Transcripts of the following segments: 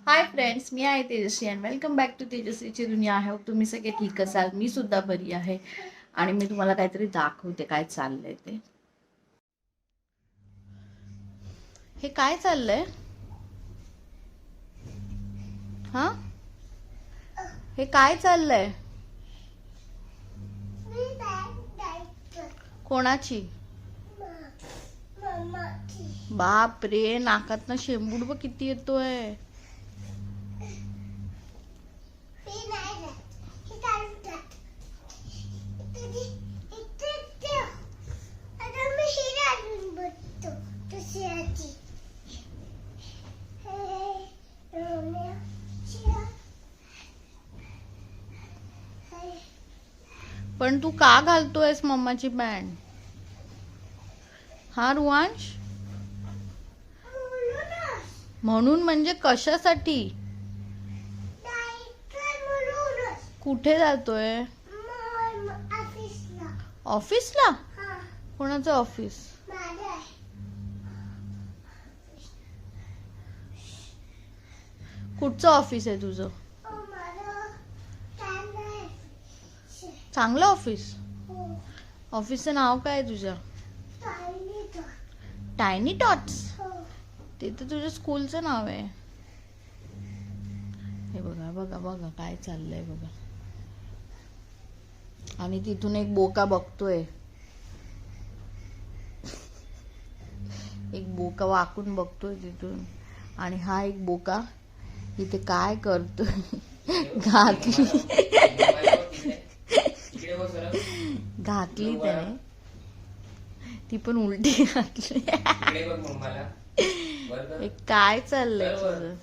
Hi friends, मी आहे तेजस्वी and welcome back to तेजस्वीची दुनिया. आहे तुम्ही सगळे ठीक असाल. मी सुद्धा बरी आहे आणि मी तुम्हाला काहीतरी दाखवते काय चाललंय ते. हे काय चाललंय? हा, हे काय चाललंय? कोणाची? बाप रे, नाकातनं शेंबूड बघ किती येतोय. पण तू का घालतोयस मम्माची पॅन्ट? हा रुवांश, म्हणून म्हणजे कशासाठी? कुठे जातोय? ऑफिसला? कोणाचं ऑफिस? कुठचं ऑफिस आहे तुझं? चांगलं ऑफिस? ऑफिसचं नाव काय आहे तुझ्या? Tiny tots? ते तर तुझ्या स्कूलचं नाव आहे. हे बघा बघा बघा काय चाललंय बघा. आणि तिथून एक बोका बघतोय. एक बोका वाकून बघतोय तिथून. आणि हा एक बोका इथे काय करतोय? घातली घातली त्याने, ती पण उलटी घातली. काय चाललंय तुझं?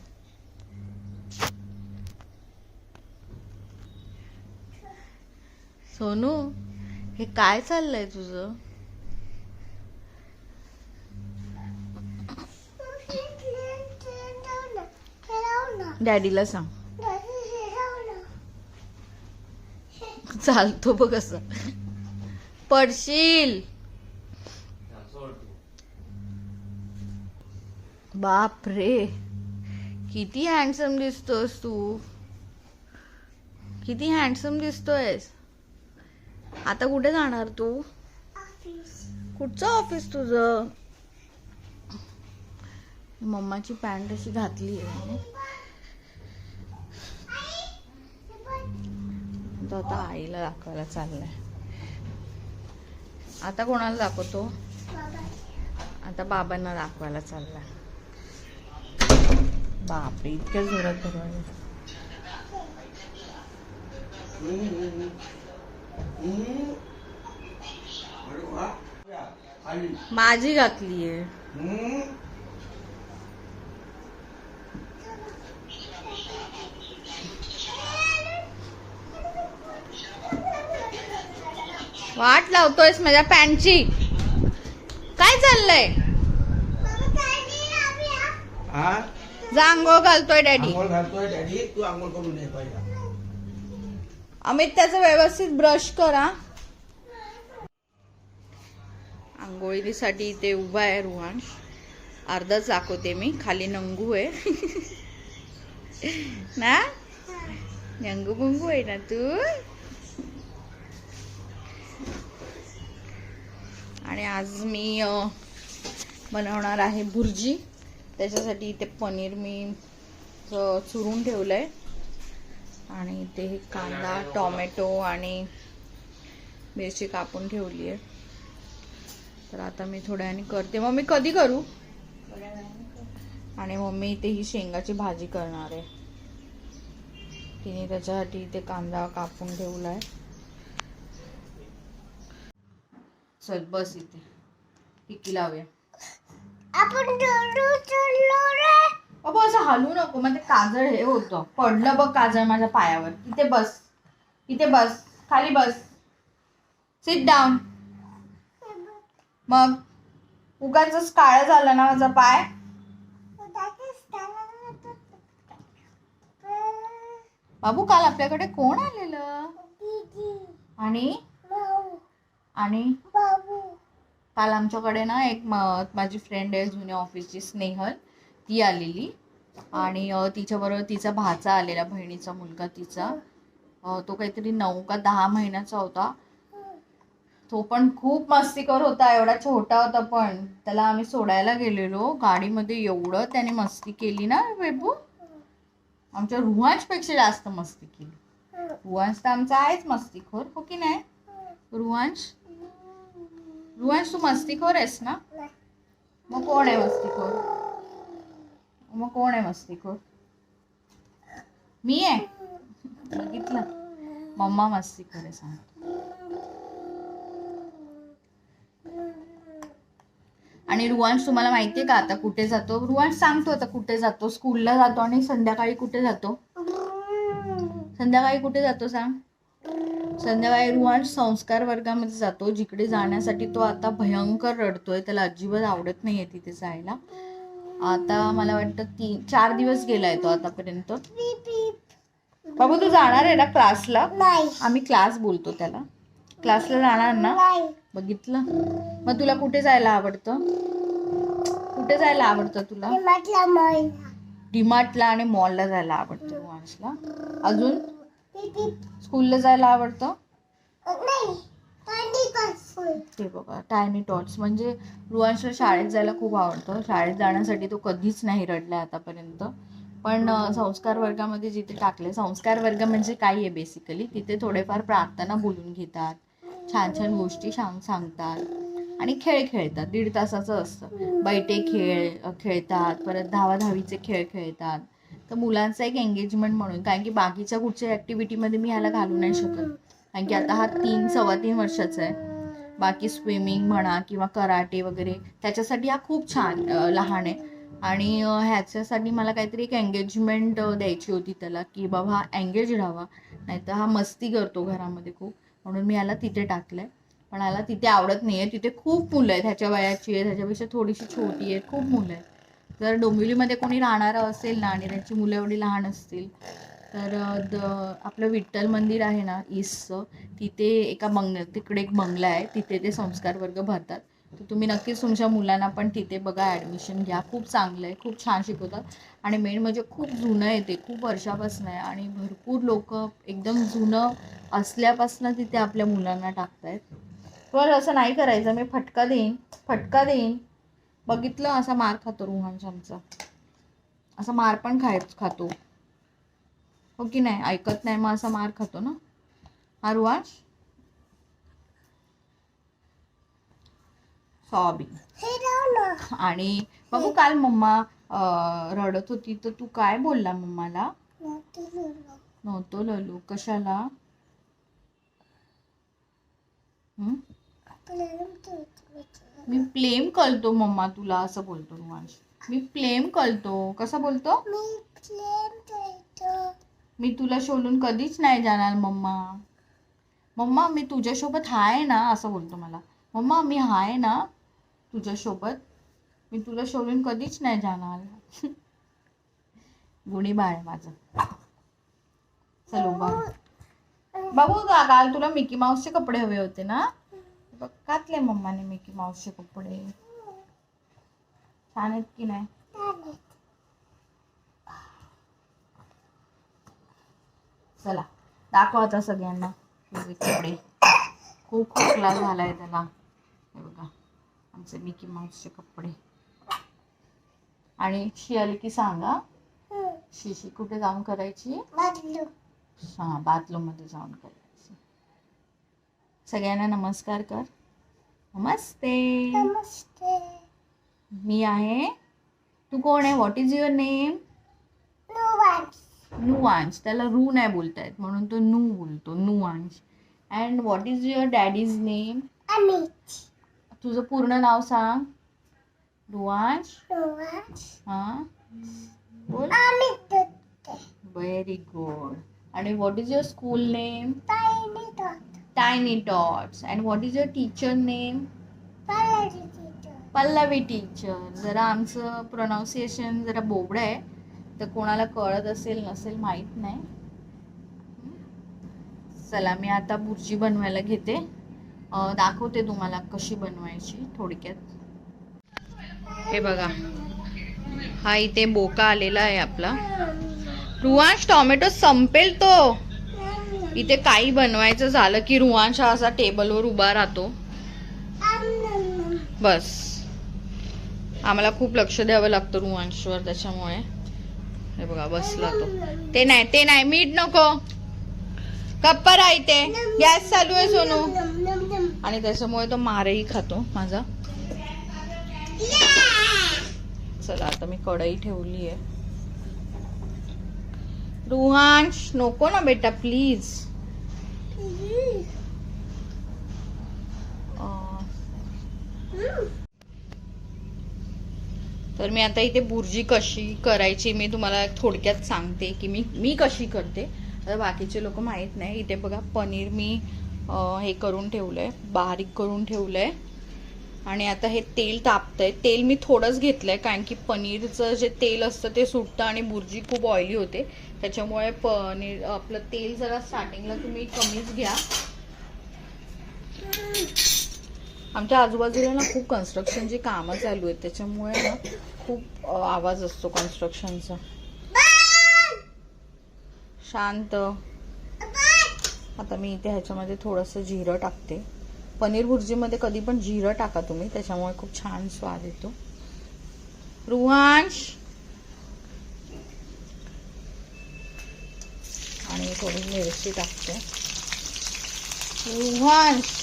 सोनू, हे काय चाललंय तुझं? डॅडीला सांग. चालतो बघ असं. पडशील. बाप रे, किती हँडसम दिसतोस तू. किती हँडसम दिसतोयस. आता कुठे जाणार तू? कुठचं ऑफिस तुझं? मम्माची पॅन्ट अशी घातली आहे. तो आता आईला दाखवायला चाललाय. आता कोणाला दाखवतो? आता बाबांना दाखवायला चाललाय. बापरे, इतक्या जोरात धरवायला. माझी घातलीये. वाट लावतोयस माझ्या पॅन्टची. काय चाललंय? जा आंघोळ घालतोय डॅडी. तू आंघोळ करून ये पहिला. अमित, त्याचं व्यवस्थित ब्रश करा. आंघोळीसाठी इथे उभा आहे रुहांश. अर्धाच दाखवते मी, खाली नंगू आहे ना. नंगू बुंगू आहे ना तू. आणि आज मी बनवणार आहे भुर्जी. त्याच्यासाठी इथे पनीर मी चुरून ठेवलंय. आणि इथे कांदा, टोमॅटो आणि मिरची कापून ठेवली आहे. तर आता मी थोड्या वेळाने करते. मम्मी कधी करू? आणि मम्मी इथे ही शेंगाची भाजी करणार आहे. तिने त्याच्यासाठी इथे कांदा कापून ठेवलाय. चल बस इथे, टिकी लावूया. आपण बाबा असं हलू नको, म्हणजे काजळ हे होतं. पडलं बघ काजळ माझ्या पायावर. इथे बस, इथे बस, खाली बस, सिट डाऊन. मग उगाच काळा झाला ना माझा पाय. बाबू, काल आपल्याकडे कोण आलेलं? आणि आणि काल आमच्याकडे ना एक माझी फ्रेंड आहे जुन्या ऑफिसची, स्नेहल, ती आलेली. आणि तिच्याबरोबर तिचा भाचा आलेला, बहिणीचा मुलगा तिचा. तो काहीतरी 9 का 10 महिन्याचा होता. तो पण खूप मस्तीखोर होता, एवढा छोटा होता. पण त्याला आम्ही सोडायला गेलेलो गाडीमध्ये, एवढं त्याने मस्ती केली ना बेबू, आमच्या रुहांशपेक्षा जास्त मस्ती केली. रुहांश तर आमचा आहेच मस्तीखोर, हो की नाही रुहांश? रुहांश तू मस्तीखोर आहेस ना? मग कोण आहे मस्तीखोर? मग कोण आहे मस्तीखोर? मी आहे. बघितलं, मम्मा मस्तीखोर आहे सांग. आणि रुहांश तुम्हाला माहितीये का आता कुठे जातो? रुहांश सांगतो आता कुठे जातो. स्कूलला जातो आणि संध्याकाळी कुठे जातो? संध्याकाळी कुठे जातो सांग? संध्याकाळी रुहांश संस्कार वर्गामध्ये जातो, जिकडे जाण्यासाठी तो आता भयंकर रडतोय. त्याला अजिबात आवडत नाहीये तिथे जायला. आता मला वाटतं 4 दिवस गेलाय तो आतापर्यंत. बाबू तू जाणार आहे ना क्लासला? आम्ही क्लास बोलतो त्याला. क्लासला जाणार ना? बघितलं. मग तुला कुठे जायला आवडतं? कुठे जायला आवडतं तुला? डीमार्टला आणि मॉलला जायला आवडतं रुहांशला. अजून स्कूलला जायला आवडतं. ते बघा टायनी टॉट्स, म्हणजे रुहांशला शाळेत जायला खूप आवडतं. शाळेत जाण्यासाठी तो कधीच नाही रडलाय आतापर्यंत. पण संस्कार वर्गामध्ये जिथे टाकले, संस्कार वर्ग म्हणजे काय आहे बेसिकली, तिथे थोडेफार प्रार्थना बोलून घेतात, छान छान गोष्टी सांगतात आणि खेळ खेळतात. 1.5 तासाचं असतं. बैठे खेळ खेळतात, परत धावाधावीचे खेळ खेळतात. तर मुलांचा एक एंगेजमेंट म्हणून, कारण की बाकीच्या कुठच्या ॲक्टिव्हिटीमध्ये मी ह्याला घालू नाही शकत, कारण की आता हा 3-3.25 वर्षाचा आहे. बाकी स्विमिंग म्हणा किंवा कराटे वगैरे त्याच्यासाठी हा खूप छान लहान आहे. आणि ह्याच्यासाठी मला काहीतरी एक एंगेजमेंट द्यायची होती त्याला, की बाबा हा एंगेज राहावा, नाहीतर हा मस्ती करतो घरामध्ये खूप. म्हणून मी ह्याला तिथे टाकलंय. पण ह्याला तिथे आवडत नाही आहे. तिथे खूप मुलं आहेत, ह्याच्या वयाची आहे, ह्याच्यापेक्षा थोडीशी छोटी आहेत, खूप मुलं आहेत. जर डोंबिवलीमध्ये कोणी राहणारं असेल ना आणि त्यांची मुलं एवढी लहान असतील तर आपलं विठ्ठल मंदिर आहे ना ईस्टचं, तिथे तिकडे एक बंगला आहे, तिथे ते संस्कार वर्ग भरतात. तर तुम्ही नक्कीच तुमच्या मुलांना पण तिथे बघा, ॲडमिशन घ्या. खूप चांगलं आहे, खूप छान शिकवतात. आणि मेन म्हणजे खूप जुनं आहे ते, खूप वर्षापासून आहे आणि भरपूर लोक एकदम जुनं असल्यापासून तिथे आपल्या मुलांना टाकतायत. पण असं नाही करायचं, मी फटका देईन. बघितलं, असा मार खातो रुहांश आमचा, असा मार पण खातो, हो की नाही? ऐकत नाही मग असा मार खातो ना हा रुहांश. सॉबी. आणि बाबू काल मम्मा रडत होती तर तू काय बोलला मम्माला? नव्हतो ललू. कशाला? मी प्लेम करतो मम्मा तुला, असं बोलतो रुहांश. मी प्लेम करतो. कसं बोलतो? मी तुला सोडून कधीच नाही जाणार मम्मा. मम्मा मी तुझ्यासोबत आहे ना, असं बोलतो मला. मम्मा मी आहे ना तुझ्यासोबत, मी तुला सोडून कधीच नाही जाणार. गुणी बाळ माझं. चलो बाबू काल तुला मिकी माऊसचे कपडे हवे होते ना, बघ घातले मम्माने मिकी माऊसचे कपडे. छान आहेत की नाही? चला दाखव आता सगळ्यांना तुझे कपडे. खूप खोकला झालाय त्याला. हे बघा आमचे मिकी माऊसचे कपडे. आणि शी आली की सांगा, शिशी कुठे जाऊन करायची? हा, बाथरूम मध्ये जाऊन करायची. सगळ्यांना नमस्कार कर. नमस्ते. मी आहे. तू कोण आहे? What is your name? Nuvansh. त्याला रू नाही बोलतायत म्हणून तो नू बोलतो, Nuvansh. And what is your daddy's name? तुझं पूर्ण नाव सांग. रुहांश. हा बोल. Very good. आणि what is your school name? Tiny tots. And what is your teacher name? Pallavi teacher. जरा आमचं प्रोनाऊन्सिएशन जरा बोबडं आहे, तर कोणाला कळत असेल नसेल माहीत नाही. चला मी आता भुर्जी बनवायला घेते. दाखवते तुम्हाला कशी बनवायची थोडक्यात. हे बघा हा इथे बोका आलेला आहे आपला. रुवांश टोमॅटो संपेल तो. इथे काही बनवायचं झालं की रुवांश हा असा टेबलवर उभा राहतो. बस आम्हाला खूप लक्ष द्यावं लागतं रुवांशवर, त्याच्यामुळे हे बघा बसला तो. ते नाही मीठ नको, कप्पा राहते, गॅस चालू आहे सोनू. आणि त्याच्यामुळे तो मारही खातो माझा. चला आता मी कढई ठेवली आहे. रुहांश नको ना बेटा प्लीज. तर मी आता इथे बुर्जी कशी करायची मी तुम्हाला थोडक्यात सांगते की मी कशी करते. आता बाकीचे लोक माहित नाही. इथे बघा पनीर मी हे करून ठेवलंय, बारीक करून ठेवलंय. आणि आता हे तेल तापतंय. तेल मी थोडंच घेतलंय कारण की पनीरचं जे तेल असतं ते सुटतं आणि बुर्जी खूप ऑइली होते. त्याच्यामुळे पनीर आपलं तेल जरा स्टार्टिंगला तुम्ही कमीच घ्या. आमच्या आजूबाजूला ना खूप कन्स्ट्रक्शनची कामं चालू आहेत, त्याच्यामुळे ना खूप आवाज असतो कन्स्ट्रक्शनचा. शांत. आता मी इथे ह्याच्यामध्ये थोडंसं जिरं टाकते. पनीर भुर्जीमध्ये कधी पण जिरं टाका तुम्ही, त्याच्यामुळे खूप छान स्वाद येतो. रुहांश. आणि थोडी मिरची टाकते. रुहांश.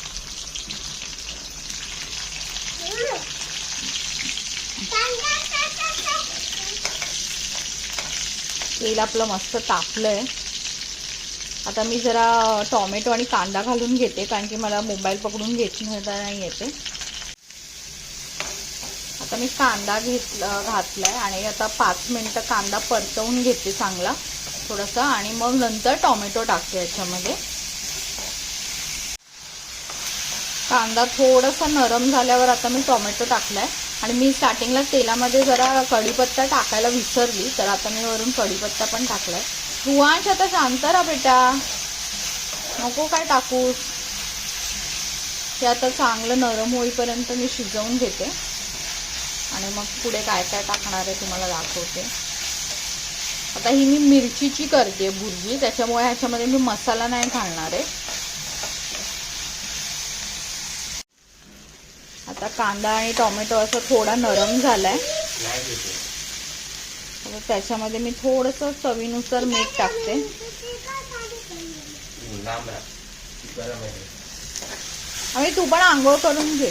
तेल आपलं मस्त तापलंय. आता मी जरा टोमॅटो आणि कांदा घालून घेते कारण की मला मोबाईल पकडून घेता नाही येते. आता मी कांदा घातलाय आणि आता 5 मिनिटं कांदा परतवून घेते चांगला थोडासा आणि मग नंतर टोमॅटो टाकते याच्यामध्ये. कांदा थोडासा नरम झाल्यावर आता मी टोमॅटो टाकलाय. आणि मी स्टार्टिंगला तेलामध्ये जरा कढीपत्ता टाकायला विसरली, तर आता मी वरून कढीपत्ता पण टाकलाय. रुहांश आता शांत राहा बेटा, नको काय टाकूस. हे आता चांगलं नरम होईपर्यंत मी शिजवून घेते आणि मग पुढे काय काय टाकणार आहे तुम्हाला दाखवते. आता ही मी मिरचीची करते भुर्जी, त्याच्यामुळे ह्याच्यामध्ये मी मसाला नाही घालणार आहे. आता कांदा आणि टोमॅटो असं थोडा नरम झालाय. त्याच्यामध्ये मी थोडंसं चवीनुसार मीठ टाकते. आणि तू पण आंघोळ करून घे.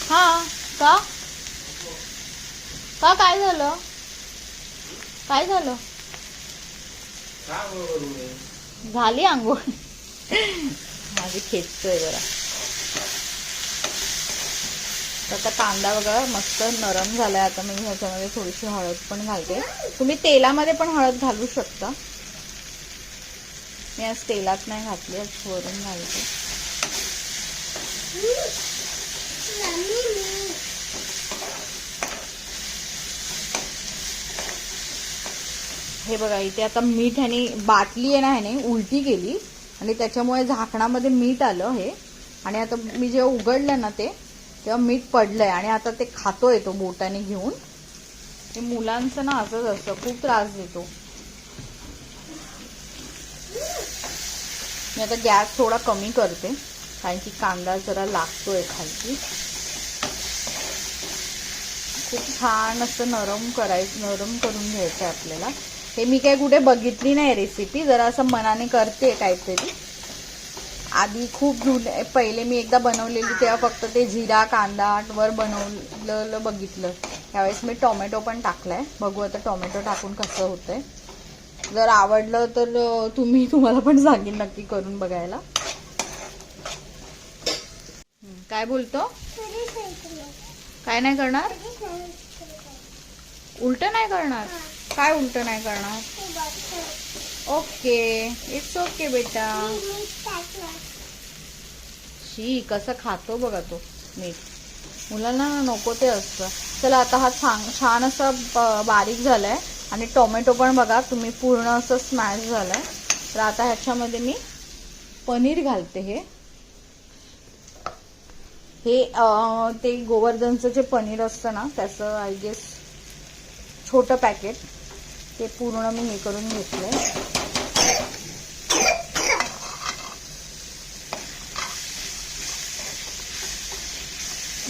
हा का का काय झालं, काय झालं? झाली आंघोळ. माझी खेचतोय जरा. आता कांदा वगैरे मस्त नरम झालाय. आता मी ह्याच्यामध्ये थोडीशी हळद पण घालते. तुम्ही तेलामध्ये पण हळद घालू शकता. मी आज तेलात नाही घातली, आज वरून घालते. हे बघा इथे आता मीठ ह्याने बाटली आहे ना, ह्याने उलटी केली आणि त्याच्यामुळे झाकणामध्ये मीठ आलं हे. आणि आता मी जेव्हा उघडलं ना तेव्हा मीठ पडलंय आणि आता ते खातोय तो बोटाने घेऊन. हे मुलांचं ना असंच असतं, खूप त्रास देतो. मी आता गॅस थोडा कमी करते कारण की कांदा जरा लागतोय खालची. खूप छान असं नरम करून घ्यायचं आपल्याला. हे मी काय कुठे बघितली नाही रेसिपी, जरा असं मनाने करते काहीतरी. आधी खूप पहिले मी एकदा बनवलेली तेव्हा फक्त ते जिरा कांदा वर बनवलेलं बघितलं. त्यावेळेस मी टोमॅटो पण टाकलाय. बघू आता टोमॅटो टाकून कसं होतंय. जर आवडलं तर तुम्हाला पण सांगेन नक्की करून बघायला. काय बोलतो? काय नाही करणार? उलट नाही करणार? काय उलट नाही करणार? ओके, इट्स ओके बेटा. शी कसं खातो बघा तो मीठ. मुलांना नको ते असतं. चला आता हा छान असा बारीक झालाय आणि टोमॅटो पण बघा तुम्ही पूर्ण असं स्मॅश झालाय. तर आता ह्याच्यामध्ये मी पनीर घालते. हे ते गोवर्धनचं जे पनीर असतं ना त्याचं आय गेस छोटं पॅकेट, ते पूर्ण मी हे करून घेतलंय.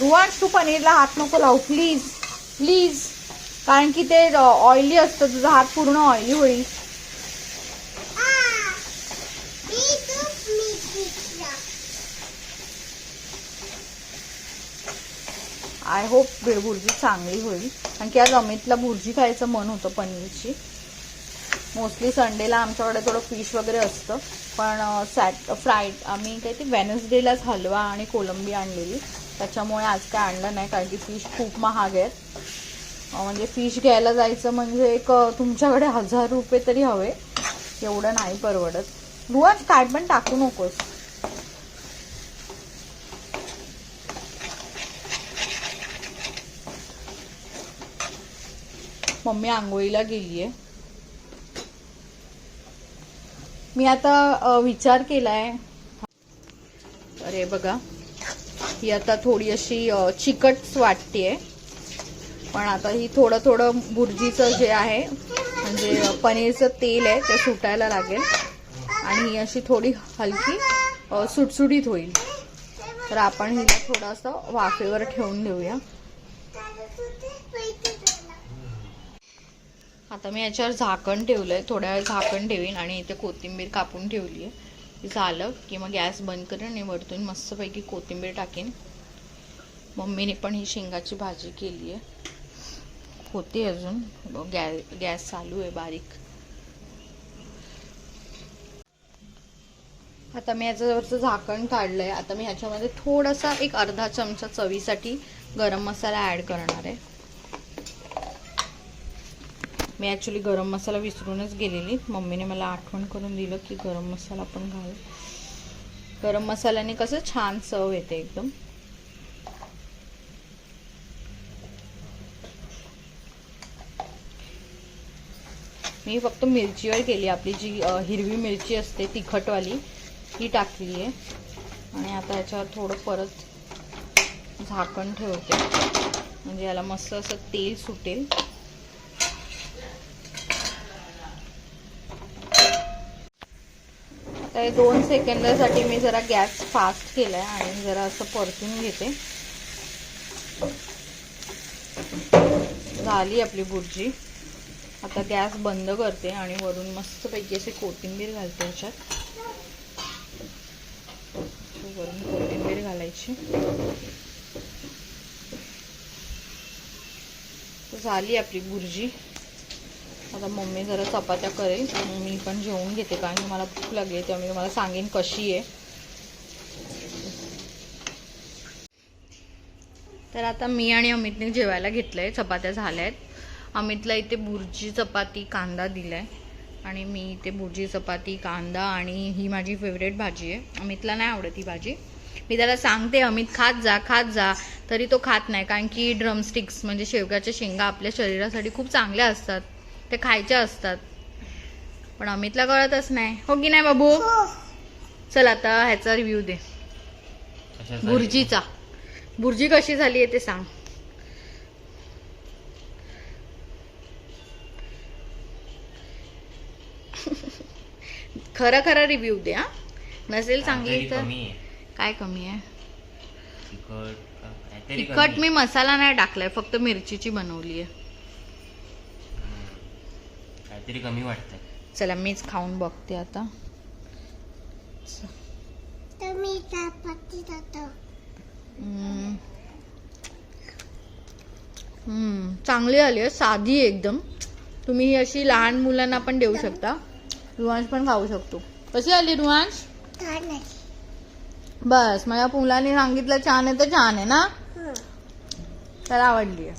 रुवांश, तू पनीरला हात नको लावू प्लीज प्लीज, कारण की ते ऑइली असतं, तुझा हात पूर्ण ऑइली होईल. आय होप भुर्जी चांगली होईल, कारण की आज अमितला भुर्जी खायचं मन होतं पनीरची. मोस्टली संडेला आमच्याकडे थोडं फिश वगैरे असतं, पण आम्ही काही ते वेनसडेलाच हलवा आणि कोलंबी आणलेली, त्याच्यामुळे आज काय आणलं नाही, कारण की फिश खूप महाग आहेत. म्हणजे फिश घ्यायला जायचं म्हणजे एक तुमच्याकडे 1000 रुपये तरी हवे, एवढं नाही परवडत. रुवाज काय पण टाकू नकोस. मम्मी आंघोळीला गेलीये. मी आता विचार केलाय, अरे बघा ही आता थोडी अशी चिकट वाटतेय, पण आता ही थोडं थोडं भुर्जीचं जे आहे म्हणजे पनीरचं तेल आहे ते सुटायला लागेल आणि ही अशी थोडी हलकी सुटसुटीत होईल. तर आपण हिला थोडंसं वाफेवर ठेवून देऊया. आता मी याच्यावर झाकण ठेवलंय, थोड्या वेळ झाकण ठेवीन आणि इथे कोथिंबीर कापून ठेवली आहे. झालं की मग गॅस बंद करेन आणि वरतून मस्तपैकी कोथिंबीर टाकेन. मम्मीने पण ही शेंगाची भाजी केली आहे, होती अजून, गॅस चालू आहे बारीक. आता मी याच्यावरचं झाकण काढलंय. आता मी ह्याच्यामध्ये थोडासा एक अर्धा चमचा चवीसाठी गरम मसाला ऍड करणार आहे. मी ॲक्च्युली गरम मसाला विसरूनच गेलेली, मम्मीने मला आठवण करून दिलं की गरम मसाला पण घाल. गरम मसाल्याने कसं छान चव येते एकदम. मी फक्त मिरचीवर केली, आपली जी हिरवी मिरची असते तिखटवाली ही टाकली आहे. आणि आता याच्यावर थोडं परत झाकण ठेवते, म्हणजे याला मस्त असं तेल सुटेल. आता 2 सेकंदासाठी मी जरा गॅस फास्ट केलाय आणि जरा असं परतून घेते. झाली आपली भुर्जी. आता गॅस बंद करते आणि वरून मस्तपैकी असे कोथिंबीर घालते. याच्यात वरून कोथिंबीर घालायची. झाली आपली भुर्जी. आता मम्मी जरा चपात्या करेल, मी पण जेवून घेते, कारण की मला भूक लागली, त्यामुळे मी मला सांगेन कशी आहे. तर आता मी आणि अमितने जेवायला घेतलंय, चपात्या झाल्यात. अमितला इथे भुर्जी चपाती कांदा दिलाय आणि मी इथे भुर्जी चपाती कांदा, आणि ही माझी फेवरेट भाजी आहे. अमितला नाही आवडत ही भाजी. मी त्याला सांगते अमित खात जा, तरी तो खात नाही, कारण की ड्रमस्टिक्स म्हणजे शेवगाच्या शेंगा आपल्या शरीरासाठी खूप चांगल्या असतात, ते खायच्या असतात, पण अमितला कळतच नाही. हो की नाही बाबू? चल आता ह्याचा रिव्ह्यू दे भुर्जीचा. भुर्जी कशी झाली आहे ते सांग. खरा रिव्ह्यू दे. हा, नसेल चांगली तर काय कमी आहे? तिखट मी मसाला नाही टाकलाय, फक्त मिरचीची बनवली आहे. काहीतरी कमी वाटतंय. चला मीच खाऊन बघते आता. चांगली आली आहे, साधी एकदम. तुम्ही ही अशी लहान मुलांना पण देऊ शकता. रुवांश पण खाऊ शकतो. कशी आली रुवांश? बस माझ्या मुलाने सांगितलं छान आहे तर छान आहे ना. त्याला आवडली आहे,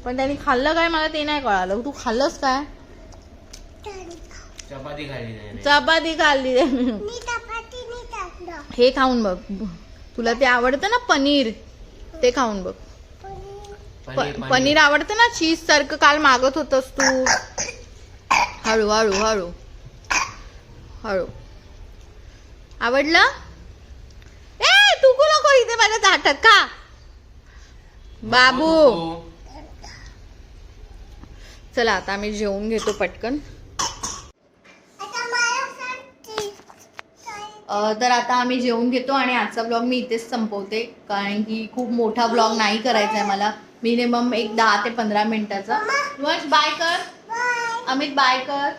पण त्यांनी खाल्लं काय मला ते नाही कळालं. तू खाल्लंस काय? चपाती खाल्ली. हे खाऊन बघ, तुला ते आवडतं ना पनीर, ते खाऊन बघ. पनीर आवडतं ना, चीज सारखं काल मागत होतस तू. हळू हळू हळू हळू. आवडलं? ए तू नको इथे माझ्या ताटात खा बाबू. चला आता आम्ही जेवून घेतो पटकन. तर आता आम्ही जेवून घेतो आणि आजचा ब्लॉग मी इथेच संपवते, कारण की खूप मोठा ब्लॉग नाही करायचा आहे मला. मिनिमम एक 10 ते 15 मिनिटाचा. बाय कर अमित, बाय कर.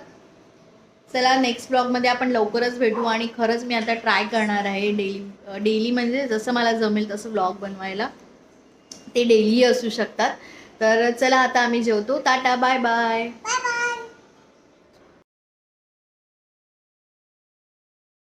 चला नेक्स्ट ब्लॉगमध्ये आपण लवकरच भेटू. आणि खरंच मी आता ट्राय करणार आहे डेली म्हणजे जसं मला जमेल तसं ब्लॉग बनवायला. ते डेली असू शकतात. तर चला आता आम्ही जेवतो. Tata, bye bye.